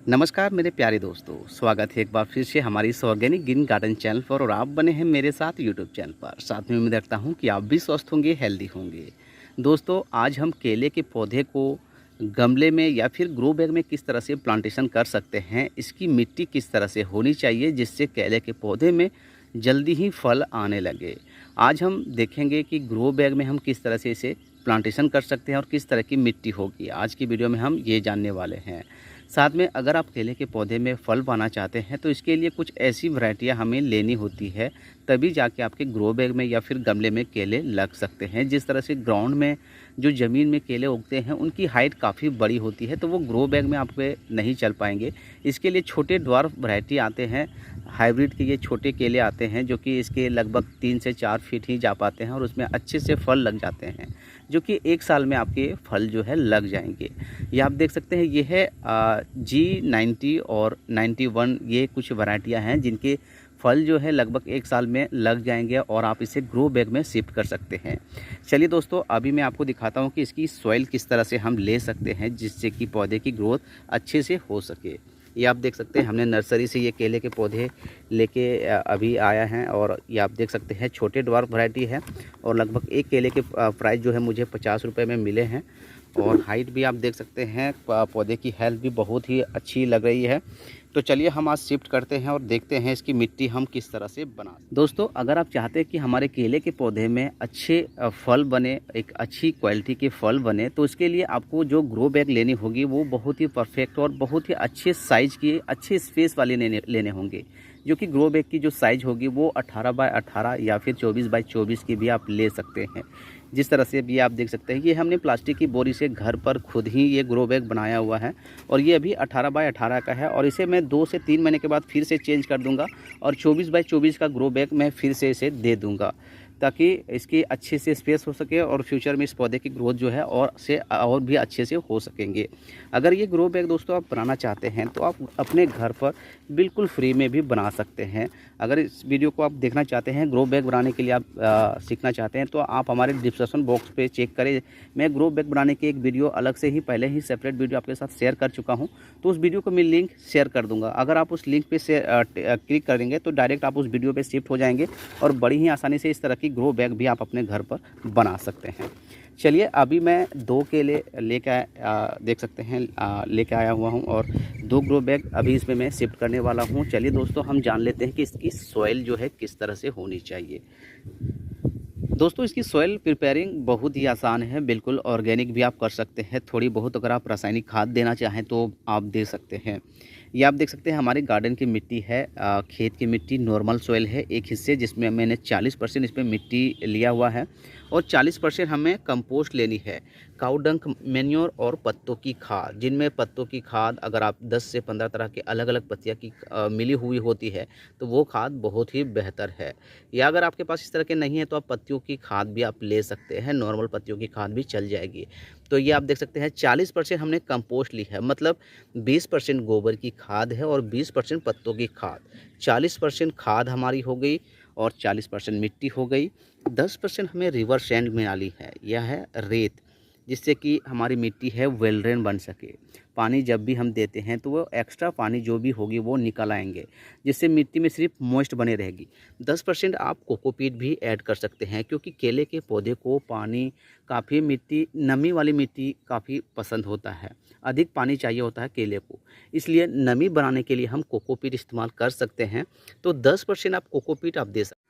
नमस्कार मेरे प्यारे दोस्तों, स्वागत है एक बार फिर से हमारी इस ऑर्गेनिक ग्रीन गार्डन चैनल पर। और आप बने हैं मेरे साथ यूट्यूब चैनल पर। साथ में उम्मीद रखता हूं कि आप भी स्वस्थ होंगे, हेल्दी होंगे। दोस्तों, आज हम केले के पौधे को गमले में या फिर ग्रो बैग में किस तरह से प्लांटेशन कर सकते हैं, इसकी मिट्टी किस तरह से होनी चाहिए जिससे केले के पौधे में जल्दी ही फल आने लगे। आज हम देखेंगे कि ग्रो बैग में हम किस तरह से इसे प्लांटेशन कर सकते हैं और किस तरह की मिट्टी होगी। आज की वीडियो में हम ये जानने वाले हैं। साथ में अगर आप केले के पौधे में फल पाना चाहते हैं तो इसके लिए कुछ ऐसी वैरायटियां हमें लेनी होती है, तभी जाके आपके ग्रो बैग में या फिर गमले में केले लग सकते हैं। जिस तरह से ग्राउंड में जो ज़मीन में केले उगते हैं उनकी हाइट काफ़ी बड़ी होती है, तो वो ग्रो बैग में आपके नहीं चल पाएंगे। इसके लिए छोटे ड्वार्फ वैरायटी आते हैं, हाइब्रिड के ये छोटे केले आते हैं जो कि इसके लगभग 3 से 4 फीट ही जा पाते हैं और उसमें अच्छे से फल लग जाते हैं, जो कि 1 साल में आपके फल जो है लग जाएंगे। ये आप देख सकते हैं, ये है G90 और 91, ये कुछ वैरायटियां हैं जिनके फल जो है लगभग 1 साल में लग जाएंगे और आप इसे ग्रो बैग में शिफ्ट कर सकते हैं। चलिए दोस्तों, अभी मैं आपको दिखाता हूं कि इसकी सॉइल किस तरह से हम ले सकते हैं जिससे कि पौधे की ग्रोथ अच्छे से हो सके। ये आप देख सकते हैं, हमने नर्सरी से ये केले के पौधे लेके अभी आया हैं और ये आप देख सकते हैं छोटे ड्वार्फ वैरायटी है और लगभग एक केले के प्राइस जो है मुझे 50 रुपये में मिले हैं। और हाइट भी आप देख सकते हैं, पौधे की हेल्थ भी बहुत ही अच्छी लग रही है। तो चलिए हम आज शिफ्ट करते हैं और देखते हैं इसकी मिट्टी हम किस तरह से बना। दोस्तों, अगर आप चाहते हैं कि हमारे केले के पौधे में अच्छे फल बने, एक अच्छी क्वालिटी के फल बने, तो इसके लिए आपको जो ग्रो बैग लेनी होगी वो बहुत ही परफेक्ट और बहुत ही अच्छे साइज़ की, अच्छे स्पेस वाले लेने होंगे। जो कि ग्रो बैग की जो साइज़ होगी वो 18 बाय 18 या फिर 24 बाय 24 की भी आप ले सकते हैं। जिस तरह से भी आप देख सकते हैं, ये हमने प्लास्टिक की बोरी से घर पर खुद ही ये ग्रो बैग बनाया हुआ है और ये अभी 18 बाय 18 का है और इसे मैं 2 से 3 महीने के बाद फिर से चेंज कर दूंगा और 24 बाय 24 का ग्रो बैग मैं फिर से इसे दे दूंगा, ताकि इसकी अच्छे से स्पेस हो सके और फ्यूचर में इस पौधे की ग्रोथ जो है और भी अच्छे से हो सकेंगे। अगर ये ग्रो बैग दोस्तों आप बनाना चाहते हैं तो आप अपने घर पर बिल्कुल फ्री में भी बना सकते हैं। अगर इस वीडियो को आप देखना चाहते हैं, ग्रो बैग बनाने के लिए आप सीखना चाहते हैं, तो आप हमारे डिस्क्रिप्शन बॉक्स पे चेक करें। मैं ग्रो बैग बनाने की एक वीडियो अलग से ही पहले ही सेपरेट वीडियो आपके साथ शेयर कर चुका हूँ, तो उस वीडियो को मैं लिंक शेयर कर दूंगा। अगर आप उस लिंक पे से क्लिक करेंगे तो डायरेक्ट आप उस वीडियो पे शिफ्ट हो जाएंगे और बड़ी ही आसानी से इस तरह की ग्रो बैग भी आप अपने घर पर बना सकते हैं। चलिए, अभी मैं 2 केले लेके देख सकते हैं लेके आया हुआ हूं और 2 ग्रो बैग अभी इसमें मैं शिफ्ट करने वाला हूं। चलिए दोस्तों, हम जान लेते हैं कि इसकी सॉइल जो है किस तरह से होनी चाहिए। दोस्तों, इसकी सॉइल प्रिपेयरिंग बहुत ही आसान है, बिल्कुल ऑर्गेनिक भी आप कर सकते हैं। थोड़ी बहुत अगर आप रासायनिक खाद देना चाहें तो आप दे सकते हैं। ये आप देख सकते हैं, हमारे गार्डन की मिट्टी है, खेत की मिट्टी नॉर्मल सॉइल है एक हिस्से, जिसमें मैंने 40% इसमें मिट्टी लिया हुआ है और 40% हमें कंपोस्ट लेनी है, काऊ डंक, मैन्योर और पत्तों की खाद। जिनमें पत्तों की खाद अगर आप 10 से 15 तरह के अलग अलग पत्तियाँ की मिली हुई होती है तो वो खाद बहुत ही बेहतर है। या अगर आपके पास इस तरह के नहीं है तो आप पत्तियों की खाद भी आप ले सकते हैं, नॉर्मल पत्तियों की खाद भी चल जाएगी। तो ये आप देख सकते हैं 40% हमने कंपोस्ट ली है, मतलब 20% गोबर की खाद है और 20% पत्तों की खाद। 40% खाद हमारी हो गई और 40% मिट्टी हो गई। 10% हमें रिवर सैंड में डाली है, यह है रेत, जिससे कि हमारी मिट्टी है वेल ड्रेन बन सके। पानी जब भी हम देते हैं तो वो एक्स्ट्रा पानी जो भी होगी वो निकल आएंगे, जिससे मिट्टी में सिर्फ मॉइस्ट बने रहेगी। 10% आप कोकोपीट भी ऐड कर सकते हैं, क्योंकि केले के पौधे को पानी काफ़ी, मिट्टी नमी वाली मिट्टी काफ़ी पसंद होता है, अधिक पानी चाहिए होता है केले को, इसलिए नमी बनाने के लिए हम कोकोपीट इस्तेमाल कर सकते हैं। तो 10% आप कोकोपीट आप दे सकते हैं।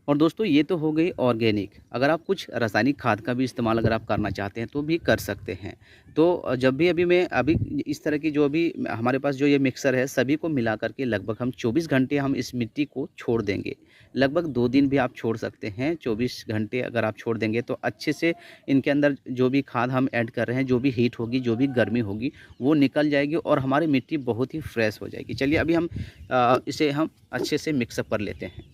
और दोस्तों, ये तो हो गई ऑर्गेनिक। अगर आप कुछ रासायनिक खाद का भी इस्तेमाल अगर आप करना चाहते हैं तो भी कर सकते हैं। तो जब भी अभी इस तरह की जो भी हमारे पास जो ये मिक्सर है, सभी को मिला करके लगभग हम 24 घंटे हम इस मिट्टी को छोड़ देंगे। लगभग 2 दिन भी आप छोड़ सकते हैं। 24 घंटे अगर आप छोड़ देंगे तो अच्छे से इनके अंदर जो भी खाद हम ऐड कर रहे हैं, जो भी हीट होगी, जो भी गर्मी होगी, वो निकल जाएगी और हमारी मिट्टी बहुत ही फ्रेश हो जाएगी। चलिए, अभी हम इसे हम अच्छे से मिक्सअप कर लेते हैं।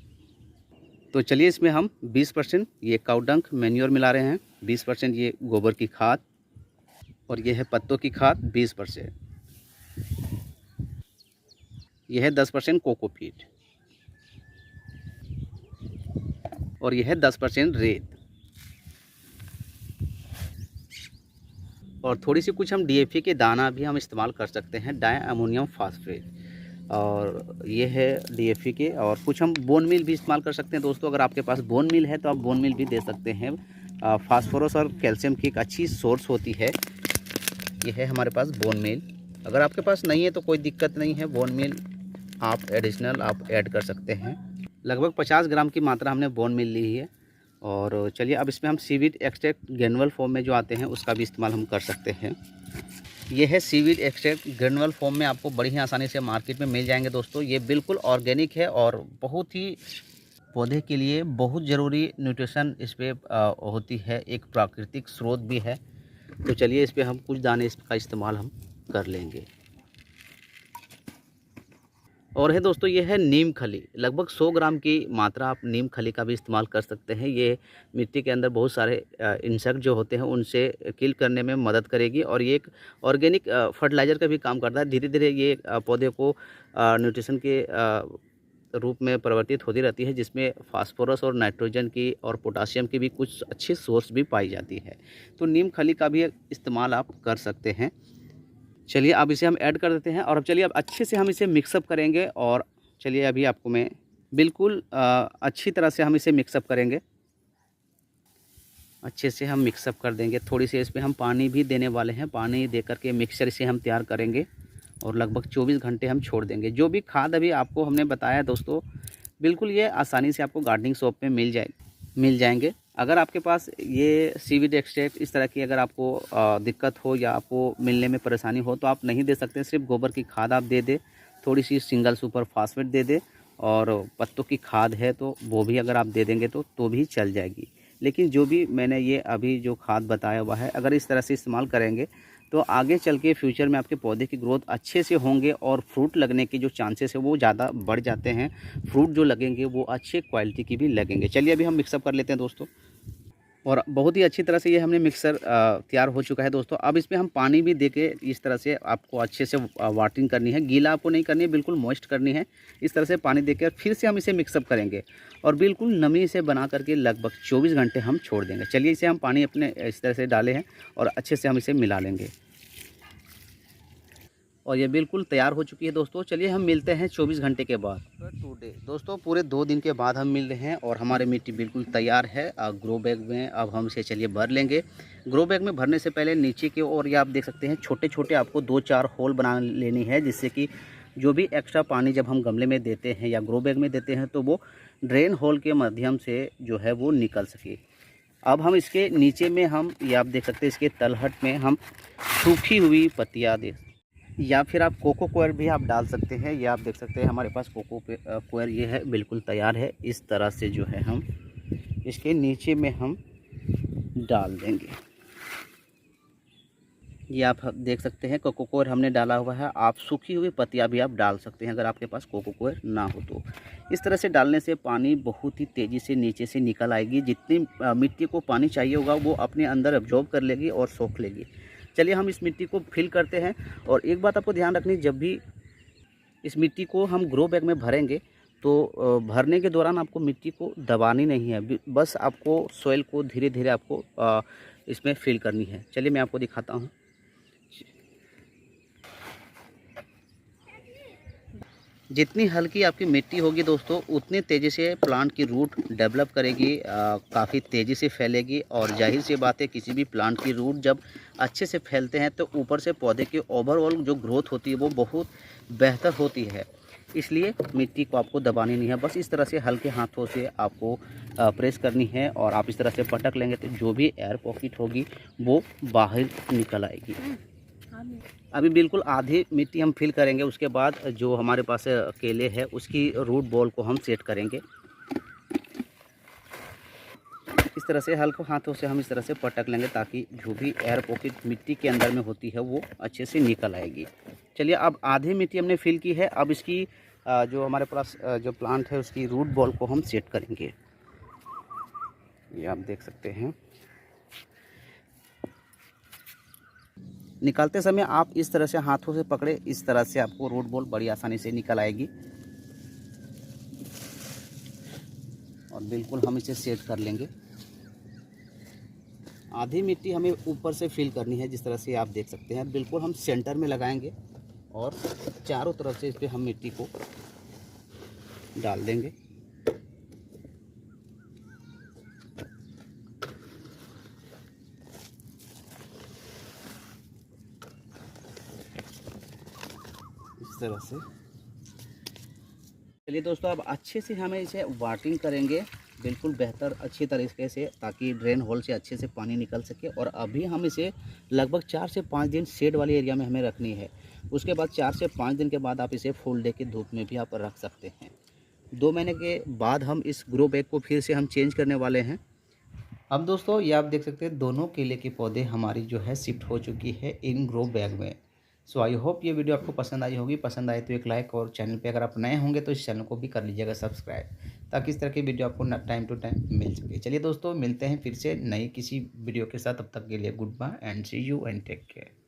तो चलिए, इसमें हम 20% ये काऊ डंक मैन्योर मिला रहे हैं, 20% ये गोबर की खाद और ये है पत्तों की खाद 20%, ये है 10% कोकोपीट और ये है 10% रेत। और थोड़ी सी कुछ हम डीएपी के दाना भी हम इस्तेमाल कर सकते हैं, डाई अमोनियम फास्फेट, और ये है डीएपी के। और कुछ हम बोन मील भी इस्तेमाल कर सकते हैं दोस्तों। अगर आपके पास बोन मील है तो आप बोन मील भी दे सकते हैं। फास्फोरस और कैल्शियम की एक अच्छी सोर्स होती है। ये है हमारे पास बोन मील। अगर आपके पास नहीं है तो कोई दिक्कत नहीं है, बोन मील आप एडिशनल आप ऐड कर सकते हैं। लगभग 50 ग्राम की मात्रा हमने बोन मील ली है। और चलिए अब इसमें हम सीवीड एक्सट्रैक्ट ग्रेनुअल फॉर्म में जो आते हैं उसका भी इस्तेमाल हम कर सकते हैं। ये है सीवीड एक्सट्रैक्ट ग्रेनुअल फॉर्म में, आपको बड़ी ही आसानी से मार्केट में मिल जाएंगे दोस्तों। ये बिल्कुल ऑर्गेनिक है और बहुत ही पौधे के लिए बहुत ज़रूरी न्यूट्रिशन इस पर होती है, एक प्राकृतिक स्रोत भी है। तो चलिए इस पर हम कुछ दाने इसका इस्तेमाल हम कर लेंगे। और है दोस्तों, ये है नीम खली। लगभग 100 ग्राम की मात्रा आप नीम खली का भी इस्तेमाल कर सकते हैं। ये मिट्टी के अंदर बहुत सारे इंसेक्ट जो होते हैं उनसे किल करने में मदद करेगी और ये एक ऑर्गेनिक फर्टिलाइज़र का भी काम करता है। धीरे धीरे ये पौधे को न्यूट्रिशन के रूप में परिवर्तित होती रहती है, जिसमें फास्फोरस और नाइट्रोजन की और पोटासियम की भी कुछ अच्छी सोर्स भी पाई जाती है। तो नीम खली का भी इस्तेमाल आप कर सकते हैं। चलिए अब इसे हम ऐड कर देते हैं और अब चलिए अब अच्छे से हम इसे मिक्सअप करेंगे। और चलिए अभी आपको मैं बिल्कुल अच्छी तरह से हम इसे मिक्सअप करेंगे। अच्छे से हम मिक्सअप कर देंगे। थोड़ी सी इसमें हम पानी भी देने वाले हैं। पानी दे करके मिक्सचर इसे हम तैयार करेंगे और लगभग 24 घंटे हम छोड़ देंगे। जो भी खाद अभी आपको हमने बताया दोस्तों, बिल्कुल ये आसानी से आपको गार्डनिंग शॉप में मिल जाएंगे। अगर आपके पास ये सीवीड एक्सट्रैक्ट इस तरह की अगर आपको दिक्कत हो या आपको मिलने में परेशानी हो तो आप नहीं दे सकते। सिर्फ गोबर की खाद आप दे दें, थोड़ी सी सिंगल सुपर फास्फेट दे दें और पत्तों की खाद है तो वो भी अगर आप दे देंगे तो भी चल जाएगी। लेकिन जो भी मैंने ये अभी जो खाद बताया हुआ है, अगर इस तरह से इस्तेमाल करेंगे तो आगे चल के फ्यूचर में आपके पौधे की ग्रोथ अच्छे से होंगे और फ्रूट लगने के जो चांसेस है वो ज़्यादा बढ़ जाते हैं। फ्रूट जो लगेंगे वो अच्छे क्वालिटी की भी लगेंगे। चलिए अभी हम मिक्सअप कर लेते हैं दोस्तों। और बहुत ही अच्छी तरह से ये हमने मिक्सर तैयार हो चुका है दोस्तों। अब इसमें हम पानी भी देके इस तरह से आपको अच्छे से वाटरिंग करनी है। गीला आपको नहीं करनी है, बिल्कुल मॉइस्ट करनी है। इस तरह से पानी देकर फिर से हम इसे मिक्सअप करेंगे और बिल्कुल नमी से बना करके लगभग 24 घंटे हम छोड़ देंगे। चलिए इसे हम पानी अपने इस तरह से डाले हैं और अच्छे से हम इसे मिला लेंगे और ये बिल्कुल तैयार हो चुकी है दोस्तों। चलिए हम मिलते हैं 24 घंटे के बाद। दोस्तों पूरे 2 दिन के बाद हम मिल रहे हैं और हमारी मिट्टी बिल्कुल तैयार है। ग्रो बैग में अब हम इसे चलिए भर लेंगे। ग्रो बैग में भरने से पहले नीचे की ओर ये आप देख सकते हैं छोटे छोटे आपको 2-4 होल बना लेनी है, जिससे कि जो भी एक्स्ट्रा पानी जब हम गमले में देते हैं या ग्रो बैग में देते हैं तो वो ड्रेन होल के माध्यम से जो है वो निकल सके। अब हम इसके नीचे में हम ये आप देख सकते हैं इसके तलहट में हम सूखी हुई पत्तियाँ दे या फिर आप कोको कोयर भी आप डाल सकते हैं। ये आप देख सकते हैं हमारे पास कोको कोयर ये है, बिल्कुल तैयार है। इस तरह से जो है हम इसके नीचे में हम डाल देंगे। ये आप देख सकते हैं कोको कोयर हमने डाला हुआ है। आप सूखी हुई पत्तियां भी आप डाल सकते हैं अगर आपके पास कोको कोयर ना हो तो। इस तरह से डालने से पानी बहुत ही तेज़ी से नीचे से निकल आएगी। जितनी मिट्टी को पानी चाहिए होगा वो अपने अंदर एब्जॉर्ब कर लेगी और सोख लेगी। चलिए हम इस मिट्टी को फिल करते हैं। और एक बात आपको ध्यान रखनी, जब भी इस मिट्टी को हम ग्रो बैग में भरेंगे तो भरने के दौरान आपको मिट्टी को दबानी नहीं है, बस आपको सॉइल को धीरे धीरे आपको इसमें फिल करनी है। चलिए मैं आपको दिखाता हूँ। जितनी हल्की आपकी मिट्टी होगी दोस्तों उतनी तेज़ी से प्लांट की रूट डेवलप करेगी, काफ़ी तेज़ी से फैलेगी। और जाहिर सी बात है किसी भी प्लांट की रूट जब अच्छे से फैलते हैं तो ऊपर से पौधे की ओवरऑल जो ग्रोथ होती है वो बहुत बेहतर होती है। इसलिए मिट्टी को आपको दबानी नहीं है, बस इस तरह से हल्के हाथों से आपको प्रेस करनी है और आप इस तरह से पटक लेंगे तो जो भी एयर पॉकेट होगी वो बाहर निकल आएगी। अभी बिल्कुल आधी मिट्टी हम फिल करेंगे, उसके बाद जो हमारे पास केले है उसकी रूट बॉल को हम सेट करेंगे। इस तरह से हल्के हाथों से हम इस तरह से पटक लेंगे ताकि जो भी एयर पॉकेट मिट्टी के अंदर में होती है वो अच्छे से निकल आएगी। चलिए अब आधी मिट्टी हमने फिल की है। अब इसकी जो हमारे पास जो प्लांट है उसकी रूट बॉल को हम सेट करेंगे। ये आप देख सकते हैं। निकालते समय आप इस तरह से हाथों से पकड़े, इस तरह से आपको रूट बॉल बड़ी आसानी से निकल आएगी। और बिल्कुल हम इसे सेट कर लेंगे। आधी मिट्टी हमें ऊपर से फिल करनी है, जिस तरह से आप देख सकते हैं। बिल्कुल हम सेंटर में लगाएंगे और चारों तरफ से इस पर हम मिट्टी को डाल देंगे। इस तरह से। चलिए दोस्तों, अब अच्छे से हमें इसे वाटिंग करेंगे, बिल्कुल बेहतर अच्छी तरीके से, ताकि ड्रेन होल से अच्छे से पानी निकल सके। और अभी हम इसे लगभग 4 से 5 दिन शेड वाले एरिया में हमें रखनी है। उसके बाद 4 से 5 दिन के बाद आप इसे फुल डे की धूप में भी आप रख सकते हैं। 2 महीने के बाद हम इस ग्रो बैग को फिर से हम चेंज करने वाले हैं। अब दोस्तों, ये आप देख सकते हैं दोनों केले के पौधे हमारी जो है शिफ्ट हो चुकी है इन ग्रो बैग में। सो आई होप ये वीडियो आपको पसंद आई होगी। पसंद आए तो एक लाइक, और चैनल पे अगर आप नए होंगे तो इस चैनल को भी कर लीजिएगा सब्सक्राइब, ताकि इस तरह की वीडियो आपको टाइम टू टाइम मिल सके। चलिए दोस्तों, मिलते हैं फिर से नई किसी वीडियो के साथ। तब तक के लिए goodbye and see you and take care.